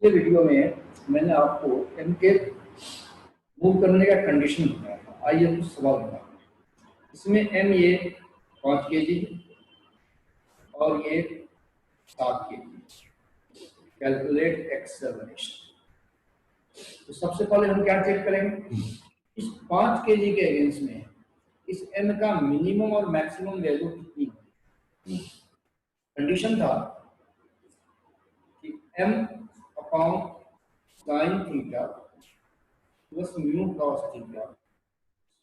ये वीडियो में मैंने आपको एम के मूव करने का कंडीशन बताया था। आइए कुछ सवाल बताते हैं। इसमें एम ये 5 kg और ये 7 kg। Calculate acceleration. तो सबसे पहले हम क्या चेक करेंगे, इस 5 kg के अगेंस्ट में इस एम का मिनिमम और मैक्सिमम वैल्यू कितनी है। कंडीशन था कि m upon sine theta plus mu cos theta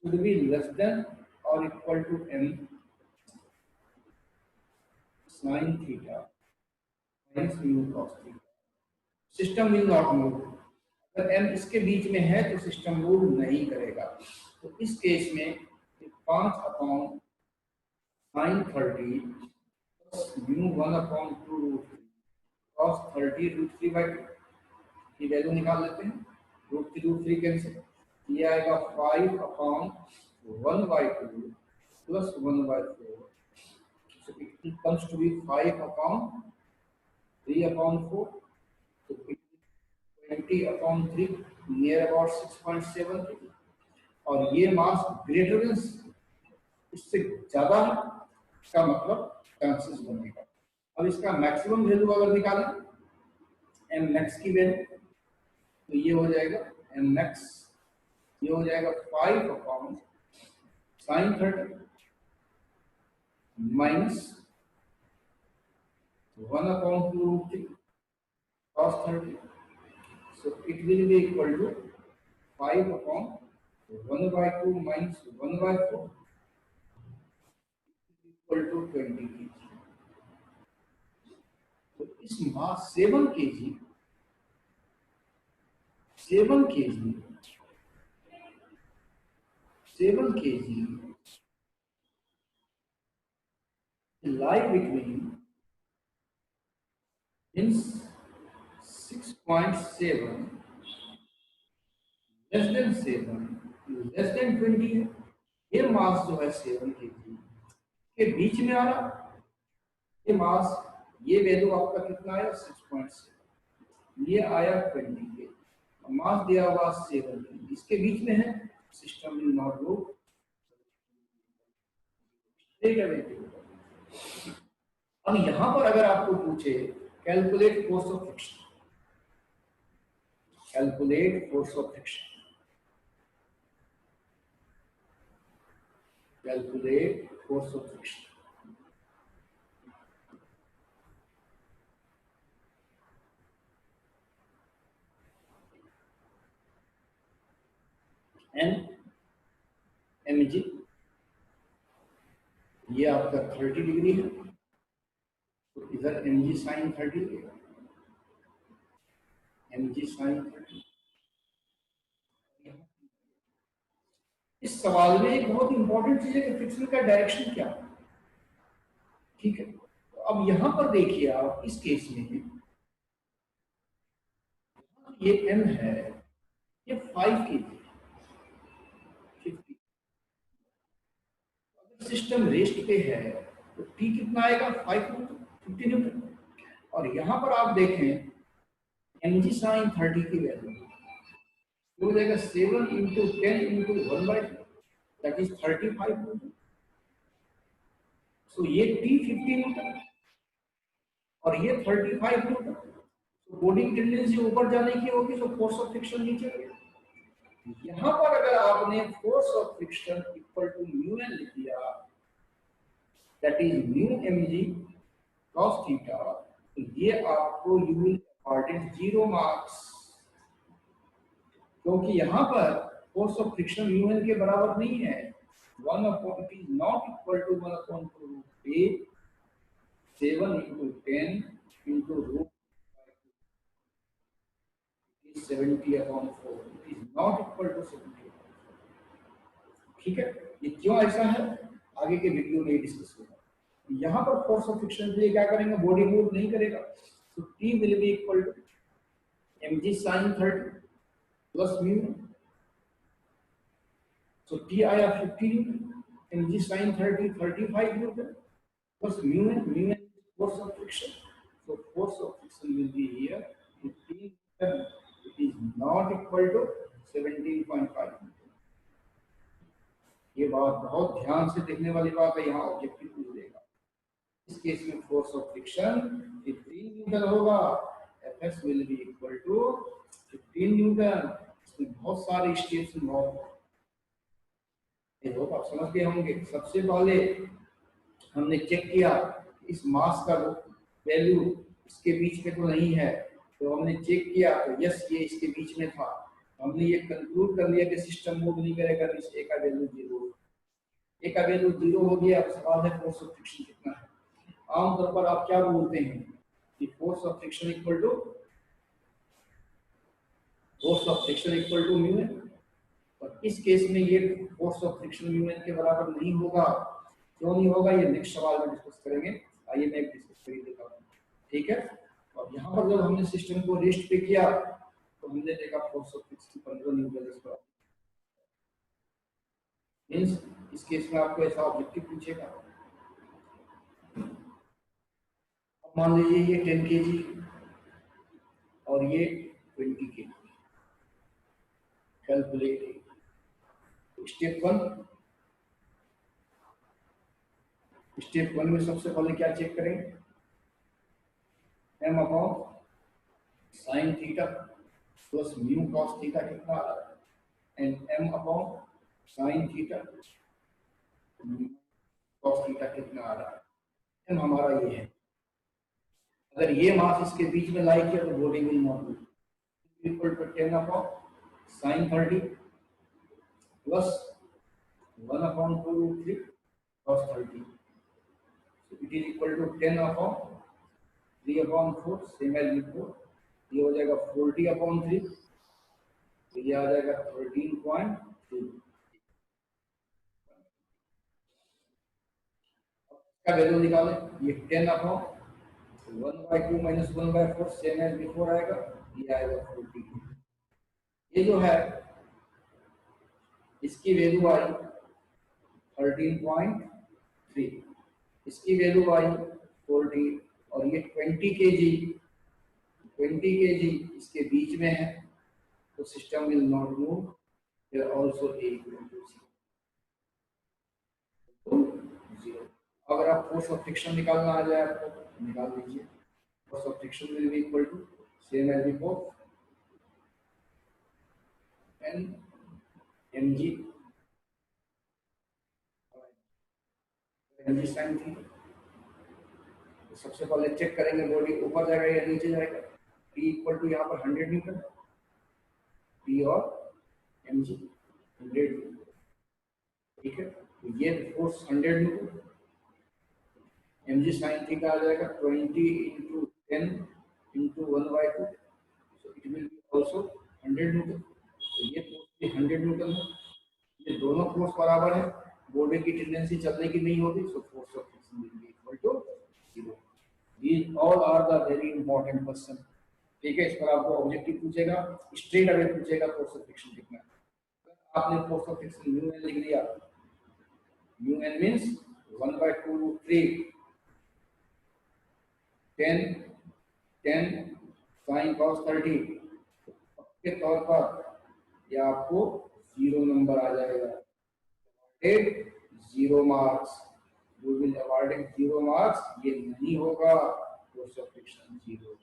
should be less than or equal to m sin theta minus mu cos theta. System will not move. अगर m इसके बीच में है तो सिस्टम मूव नहीं करेगा। तो इस केस में 5 upon sine 30 plus mu 1 upon 2 root 3 cos 30 root 3 by 2 की वैल्यू निकाल लेते हैं। रूट 3 कैंसिल, ये आएगा 5 upon 1 by 2 plus 1 by 4। So it comes to be 5 upon 3 upon 4. So it is 20 upon 3, near about 6.7 kg. और ये मास greater than इससे ज्यादा है, इसका मतलब चांसेस बनेगा। अब इसका मैक्सिमम वैल्यू अगर निकालें एम मैक्स की वैल्यू, तो ये हो जाएगा एम मैक्स, ये हो जाएगा 5 upon sine 30 minus 1 upon 2 root 3 cos 30. So it will be equal to 5 upon 1 by 2 minus 1 by 4 equal to 20 kg. तो इस मास 7 kg lie between means 6.7 less than 7 less than 20 है। ये मास जो है 7 kg के बीच में आ रहा, ये मास, ये वैल्यू आपका कितना आया 6.7, ये आया 20 के, मास दिया हुआ 7 के, इसके बीच में है, सिस्टम विल नॉट मूव। अब यहां पर अगर आपको पूछे calculate force of friction, calculate force of friction, calculate force of friction, n m g, ये आपका 30 डिग्री है, तो इधर एम जी साइन 30 लेगा, एम जी साइन 30। इस सवाल में एक बहुत इंपॉर्टेंट चीज है कि फ्रिक्शन का डायरेक्शन क्या है। ठीक है, तो अब यहां पर देखिए आप इस केस में ये m है, ये 5 kg, 50। अगर सिस्टम रेस्ट पे है तो t कितना आएगा 5 न्यूटन, 50 न्यूटन। और यहां पर आप देखें mg sin 30 की वैल्यू हो जाएगा 7 into 10 into 1/2, that is 35 newton. So ये t 50 न्यूटन और ये 35 न्यूटन। तो बोर्डिंग टेंडेंसी ऊपर जाने की होगी, तो फोर्स ऑफ फ्रिक्शन नीचे होगी। यहां पर अगर आपने force of friction equal to mu n लिख दिया, that is mu mg cos theta, तो ये आपको यू विल अकॉर्डिंग 0 मार्क्स, क्योंकि यहां पर force of friction mu n के बराबर नहीं है। 1 upon t not equal to 1 upon 2 root 8 7 into 10 into root 70 upon 4, it is not equal to 70 upon 4। ठीक है, ये क्यों ऐसा है आगे के वीडियो में डिस्कस होगा। यहाँ पर फोर्स ऑफ फ्रिक्शन के लिए क्या करेंगे, बॉडी मूव नहीं करेगा, तो T will be equal to mg sin 30 plus mu, so T आया 50 newton, mg sin 30 35 newton plus mu n, force of friction, so force of friction will be here 15 ध्यान से देखने वाली बात है, यहाँ ऑब्जेक्टिव पूछ देगा। इस केस में फोर्स ऑफ फ्रिक्शन 15 न्यूटन होगा, Fs will be equal to 15 newton. इसमें बहुत सारे स्टेप्स इन्वॉल्व हैं, ये होप आप समझ गए होंगे। सबसे पहले हमने चेक किया इस मास का वैल्यू इसके बीच में तो नहीं है, तो हमने चेक किया तो यस ये इसके बीच में था। हमने ये कंक्लूड कर लिया कि सिस्टम मूव नहीं करेगा, इस ए का वैल्यू 0, ए का वैल्यू 0 हो गया। अब सवाल है फोर्स ऑफ फ्रिक्शन कितना है। आमतौर पर आप क्या बोलते हैं कि force of friction equal to mu है, और इस केस में ये force of friction mu n के बराबर नहीं होगा। क्यों नहीं होगा, ये नेक्स्ट सवाल में डिस्कस करेंगे। आइए मैं डिस्कस कर देता हूँ, ठीक है। और यहाँ पर जब हमने सिस्टम को रेस्ट पे किया तो हमने देखा force of friction 15 Newton means इस केस में आपको ऐसा ऑब्जेक्टिव पूछेगा। अब मान लीजिए ये 10 केजी और ये 20 केजी, कैलकुलेट स्टेप वन में सबसे पहले क्या चेक करेंगे, m upon sine theta plus mu cos theta कितना आ रहा है, and m upon sine theta cos theta कितना आ रहा है। एम हमारा ये है। अगर ये मास इसके बीच में लाई किया तो body will not move. Equal to 10 upon sine 30 plus 1 upon 2√3 cos 30, so it is equal to 10 upon 3 upon 4, same as before. ये हो जाएगा 40 अपॉन 3, तो ये आ जाएगा 13.3। का वैल्यू निकालें, ये 10 upon 1/2 minus 1/4 same as before आएगा, ये आएगा 40। ये जो है इसकी वैल्यू आई 13.3, इसकी वैल्यू आई 40, और ये 20 केजी इसके बीच में है, तो system will not move. Here also A equal to 0। अगर आप फोर्स ऑफ फ्रिक्शन निकालना आ जाए आपको, निकाल लीजिए। Force of friction will be equal to same as before n m ji sine theta. सबसे पहले चेक करेंगे बॉडी ऊपर जाएगा या नीचे जाएगा। P इक्वल टू यहाँ पर 100 न्यूटन, P और एम जी 100, ठीक है। तो ये फोर्स 100 न्यूटन, एम जी साइन थीटा आ जाएगा 20 into 10 into 1/2, so it will be also 100 newton. तो ये फोर्स भी 100 न्यूटन है। ये दोनों फोर्स बराबर है, बॉडी की टेंडेंसी चलने की नहीं होती, so force of friction will be equal to 0। These all are the very important question, ठीक है। इस पर आपको ऑब्जेक्टिव पूछेगा, स्ट्रेट अवे पूछेगा फोर्स ऑफ फ्रिक्शन कितना है। आपने force of friction mu n लिख लिया, mu n means 1/2√3 10 sine cos 30 के तौर पर यह आपको 0 नंबर आ जाएगा। 0 marks, you will awarded 0 marks, ये नहीं होगा, force of friction 0।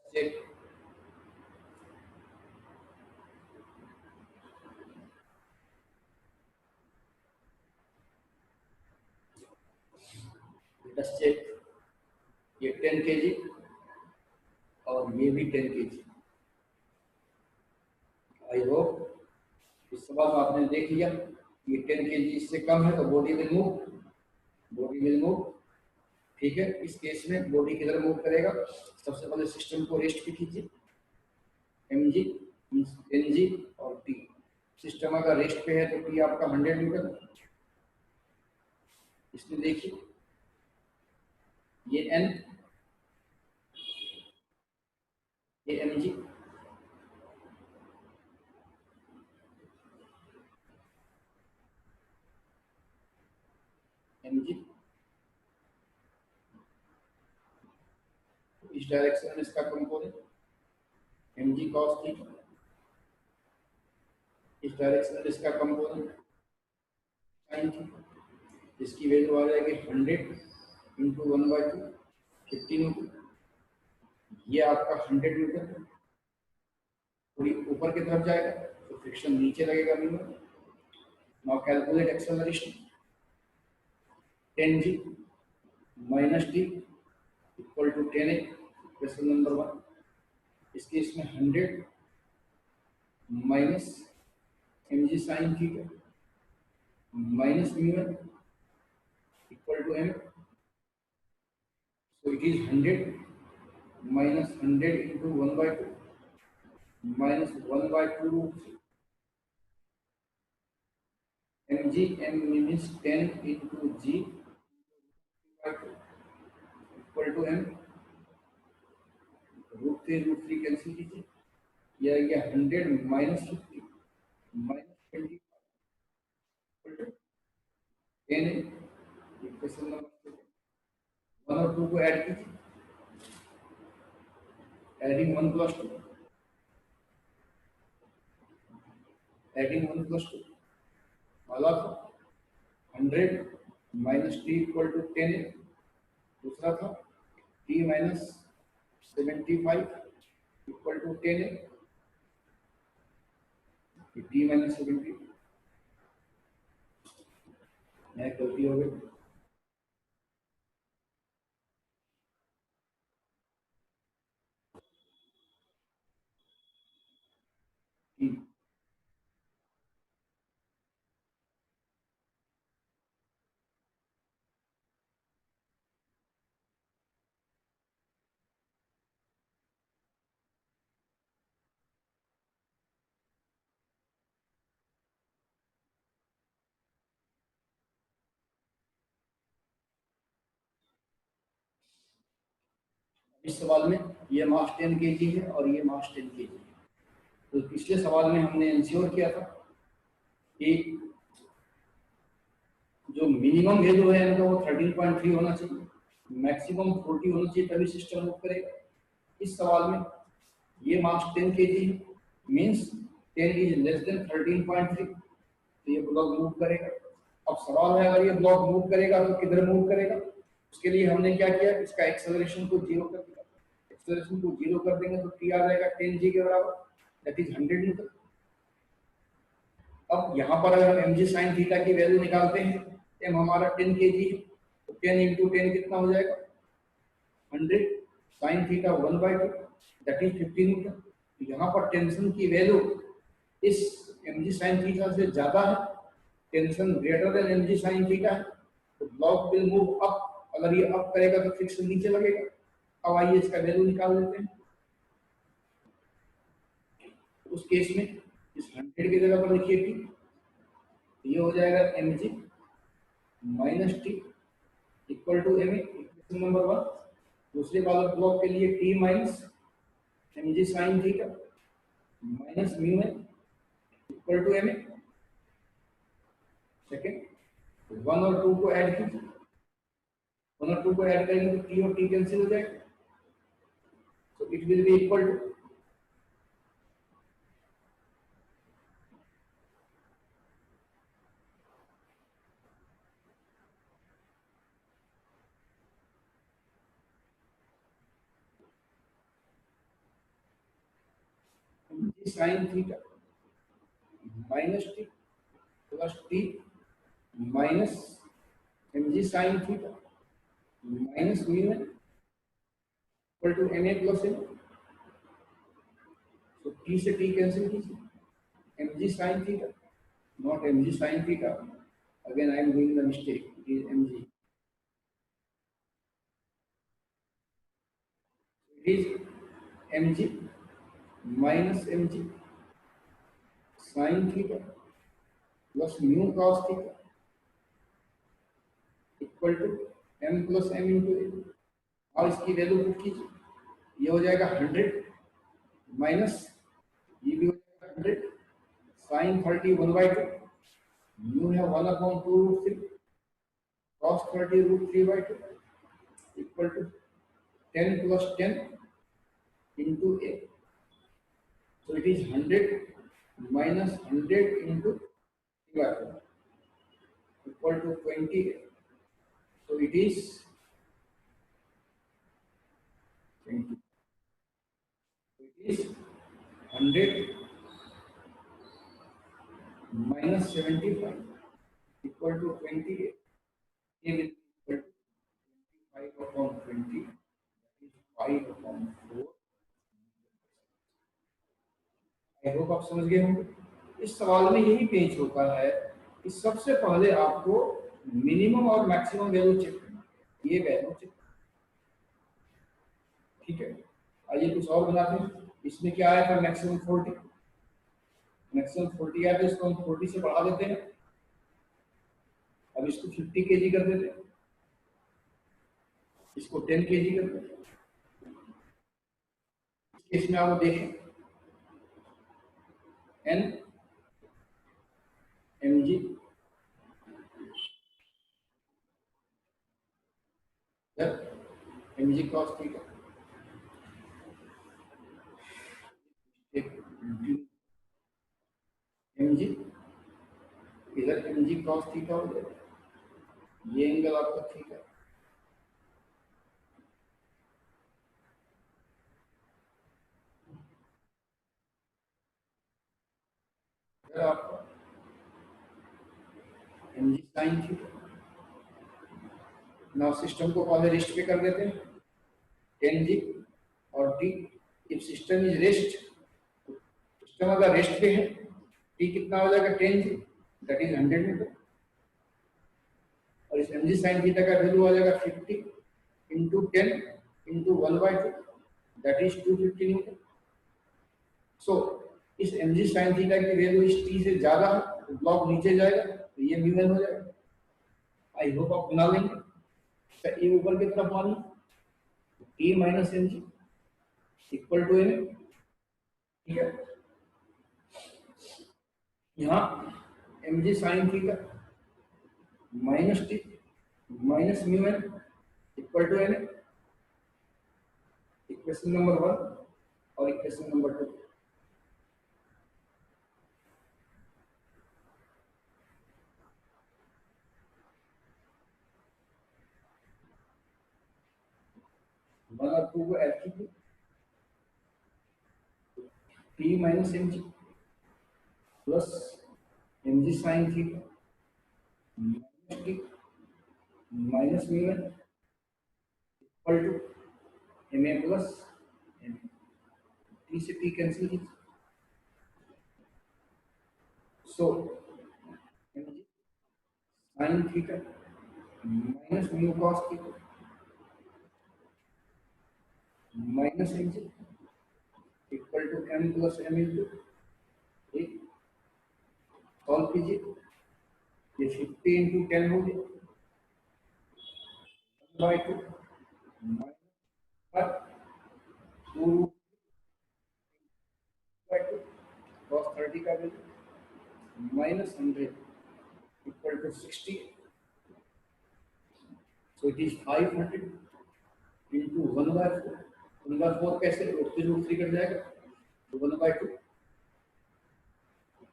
Check check, ये 10 केजी और ये भी 10 केजी। आई होप इस सवाल में आपने देख लिया, ये 10 केजी इससे कम है तो बॉडी विल मूव, ठीक है। इस केस में बॉडी किधर मूव करेगा, सबसे पहले सिस्टम को रेस्ट पे कीजिए, एम जी एन जी और टी। सिस्टम अगर रेस्ट पे है तो टी आपका 100 न्यूटन, इसमें देखिए ये एन, ये एम जी, एम जी इस डायरेक्शन में इसका component m g cos theta, इस डायरेक्शन में इसका कंपोनेंट साइन थीटा, इसकी वैल्यू आ जाएगी 100 इंटू 1/2 50 न्यूटन। ये आपका 100 न्यूटन थोड़ी ऊपर की तरफ जाएगा तो फ्रिक्शन नीचे लगेगा metre. Now calculate acceleration 10g minus t equal to 10a, question number 1। इसके इसमें 100 minus mg sine theta minus mu N equal to m, so it is 100 minus 100 into 1/2 minus 1/2 root 3 mg, m means 10 into g by 2 equal to m root 3 cancel कीजिए, यह आ गया 100 minus 50 minus 25 equal to 10 equation number 1 और 2 को add कीजिए, adding 1 plus 2 adding 1 plus 2 वाला 100 minus t equal to 10, दूसरा था t minus 75 equal to 10, t minus 70 यह गलती हो गई। इस सवाल में ये मास 10 kg है और ये मास 10 kg है। तो पिछले सवाल में हमने इंश्योर किया था कि जो मिनिमम वैल्यू है इनका वो 13.3 होना चाहिए, मैक्सिमम 40 होना चाहिए, तभी सिस्टम मूव करेगा। इस सवाल में ये मास 10 kg है, मींस 10 इज लेस देन 13.3, तो ये ब्लॉक मूव करेगा। अब सवाल है अगर ये ब्लॉक मूव करेगा तो किधर मूव करेगा, उसके लिए हमने क्या किया, इसका एक्सेलरेशन को 0 कर दिया। एक्सेलरेशन को 0 कर देंगे तो टी आ जाएगा 10g के बराबर, दैट इज 100 न्यूटन। अब यहाँ पर अगर हम mg sin थीटा की वैल्यू निकालते हैं, m हमारा 10 kg है, तो 10 into 10 कितना हो जाएगा 100 sin theta 1/2 that is 50 Newton. तो यहाँ पर टेंशन की वैल्यू इस mg sin थीटा से ज्यादा है, tension greater than mg sin theta है, तो ब्लॉक विल मूव अप। अगर ये अप करेगा तो फ्रिक्शन नीचे लगेगा। अब आइए इसका वैल्यू निकाल लेते हैं। उस केस में इस 100 की जगह पर लिखिए टी, ये हो जाएगा mg minus t equal to m, equation number 1। दूसरे वाले ब्लॉक के लिए t minus mg sin theta minus mu N equal to m. Second 1 और 2 को ऐड कीजिए, 1 और 2 को ऐड करेंगे तो टी और टी कैंसिल हो जाएगा, so it will be equal to mg sin theta minus t plus t minus mg sin theta minus mu N equal to na plus m. तो t से t कैंसिल कीजिए, mg sin theta not mg sin theta, again I am doing the mistake, it is mg, it is mg minus mg sin theta plus mu cos theta equal to m plus m into a। और इसकी value put कीजिए, ये हो जाएगा 100 minus ये भी हो जाएगा 100 sin 30 1/2 म्यू है 1/2 root 3 cos 30 root 3/2 equal to 10 plus 10 into a, so it is 100 minus 100 into equal to 20. So it is 20. It is 100 minus 75 equal to 28. A will be equal to 25 upon 20, that is 5 upon 4. I hope आप समझ गए होंगे। इस सवाल में यही पेच होता है कि सबसे पहले आपको मिनिमम और मैक्सिमम वैल्यू चेक करना है, ये वैल्यू चेक, ठीक है। आइए कुछ और बनाते हैं। इसमें क्या आया था, मैक्सिमम 40, मैक्सिमम 40 आया था, इसको हम 40 से बढ़ा देते हैं। अब इसको 50 kg कर देते हैं, इसको 10 kg कर देते हैं। इसमें आप देखें n m g m g cos theta m g, इधर एम जी कॉस थीटा हो जाएगा, ये एंगल आपका थीटा, आपका एम जी साइन थीटा। नाउ सिस्टम को पहले रेस्ट पे कर देते हैं, 10 जी और T. If system is rest, system अगर रेस्ट पे है, टी कितना हो जाएगा, 10 जी, दैट इज 100 मीटर। और इस एम जी साइन थीटा का वैल्यू आ जाएगा 50 into 10 into 1/2, that is 250 newton. So इस एम जी साइन थीटा की वैल्यू इस टी से ज्यादा है, तो ब्लॉक नीचे जाएगा, तो ये म्यू हो जाएगा। आई होप आप बना लेंगे। तो ये ऊपर की तरफ मानिए t minus M G equal to m, ठीक है। यहाँ m ji sine theta minus T minus mu N equal to n, equation number 1 और इक्वेशन नंबर 2। वन और 2 को ऐड कीजिए, T minus M G plus M ji sine theta minus T minus mu N equal to M A plus M, T से T cancel कीजिए। So M ji sine theta minus mu cos theta minus M G equal to M plus M into एक, solve कीजिए, ये 50 into 10 हो गया, 1/2 minus 2 by 2 cos 30 का value minus 100 equal to 60, so it is 500 into 1/4। 1/4 कैसे, root 3 cut जाएगा, तो 1/2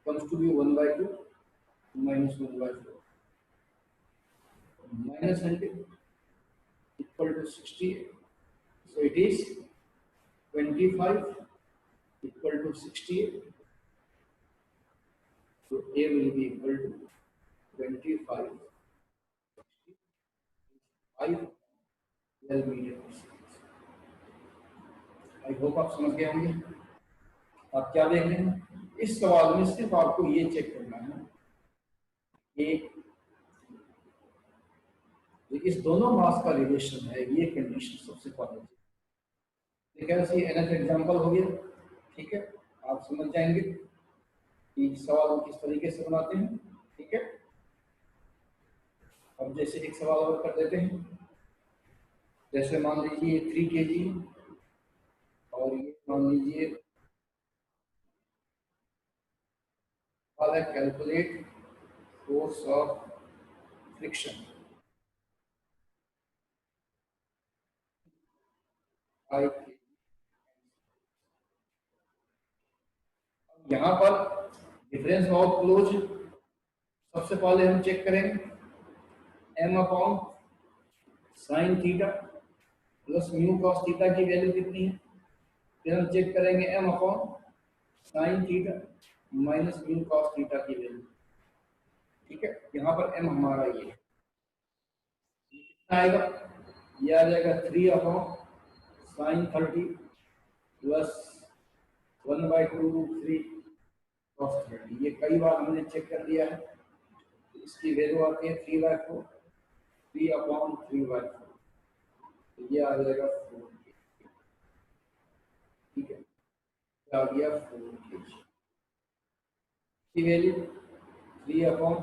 comes to be 1/2 minus 1/4 minus 100 equal to 60. So it is 25 equal to 68. So A will be equal to 25 5 12 meters. I hope आप समझ गए होंगे। आप क्या देख रहे हैं, इस सवाल में सिर्फ आपको ये चेक करना है कि इस दोनों मास का रिलेशन है, ये कंडीशन सबसे पहले। ठीक है, सी एनएफ एग्जांपल हो गया, ठीक है। आप समझ जाएंगे कि सवाल किस तरीके से बनाते हैं, ठीक है। अब जैसे एक सवाल और कर देते हैं, जैसे मान लीजिए 3 kg और ये मान लीजिए कैलकुलेट फोर्स ऑफ फ्रिक्शन, यहाँ पर डिफरेंस बहुत क्लोज। सबसे पहले हम चेक करेंगे m upon sine theta plus mu cos theta की वैल्यू कितनी है। फिर हम चेक करेंगे m upon sine theta minus mu cos theta की वैल्यू। ठीक है, यहाँ पर एम हमारा ये है, कितना आएगा, ये आ जाएगा 3 अपॉन साइन 30 प्लस 1/2√3 कॉस 30। ये कई बार हमने चेक कर लिया है। इसकी वैल्यू आती है 3/4, 3 अपॉन 3/4, तो ये आ जाएगा 4। ठीक है, आ गया 4 की value 3 upon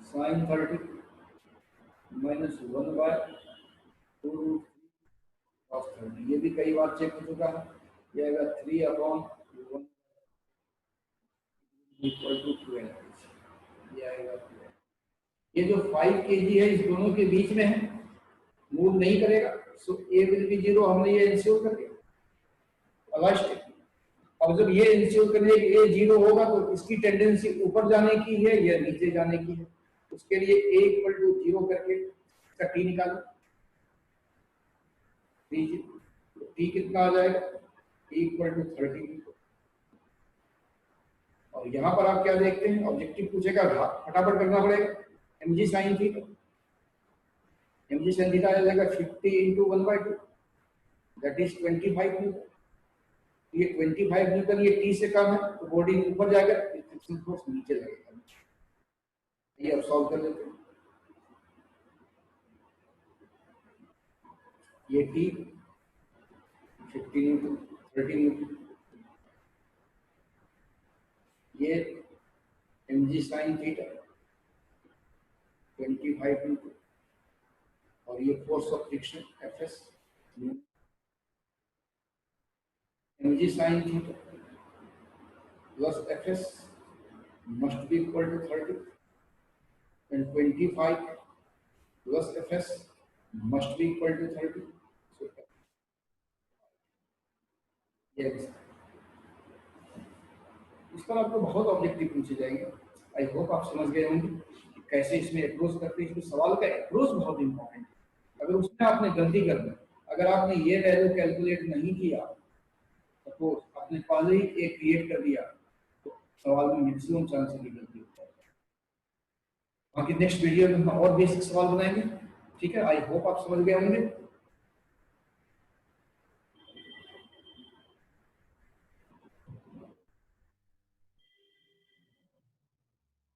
sine 30 minus 1/2 cos 30। ये भी कई बार चेक हो चुका है। ये आएगा 3 अपॉन 1 इक्वल टू 12। ये आएगा 12। ये जो 5 kg है इस दोनों के बीच में है, मूव नहीं करेगा, सो ए विल बी 0। हमने ये इंश्योर कर दिया लास्ट। अब जब ये इंश्योर करेंगे कि ए 0 होगा तो इसकी टेंडेंसी ऊपर जाने की है या नीचे जाने की है। उसके लिए ए इक्वल टू 0 करके इसका टी निकालो। टी कितना आ जाएगा, इक्वल टू 30। और यहाँ पर आप क्या देखते हैं, ऑब्जेक्टिव पूछेगा, फटाफट करना पड़ेगा। mg sin theta, mg sin theta आ जाएगा 50 इंटू 1/2, दैट इज 25 न्यूटन। ये 25 न्यूटन ये टी से कम है तो बॉडी ऊपर जाएगा, फ्रिक्शन फोर्स नीचे लगेगा। ये अब सॉल्व कर लेते हैं। ये टी 50 न्यूटन, 30 न्यूटन, ये mg sin थीटा 25 न्यूटन, और ये force of friction Fs। mg sin theta plus Fs must be equal to 30 and 25 plus Fs must be equal to 30. So yes, इस पर आपको बहुत ऑब्जेक्टिव पूछे जाएंगे। आई होप आप समझ गए होंगे कि कैसे इसमें अप्रोच करते हैं। सवाल का अप्रोच बहुत इंपॉर्टेंट है। अगर उसमें आपने गलती कर दी, अगर आपने ये वैल्यू कैलकुलेट नहीं किया, सपोज आपने पहले ही एक क्रिएट कर दिया, तो सवाल में मैक्सिमम चांस की गलती होता है। बाकी नेक्स्ट वीडियो में हम और बेसिक सवाल बनाएंगे। ठीक है, आई होप आप समझ गए होंगे।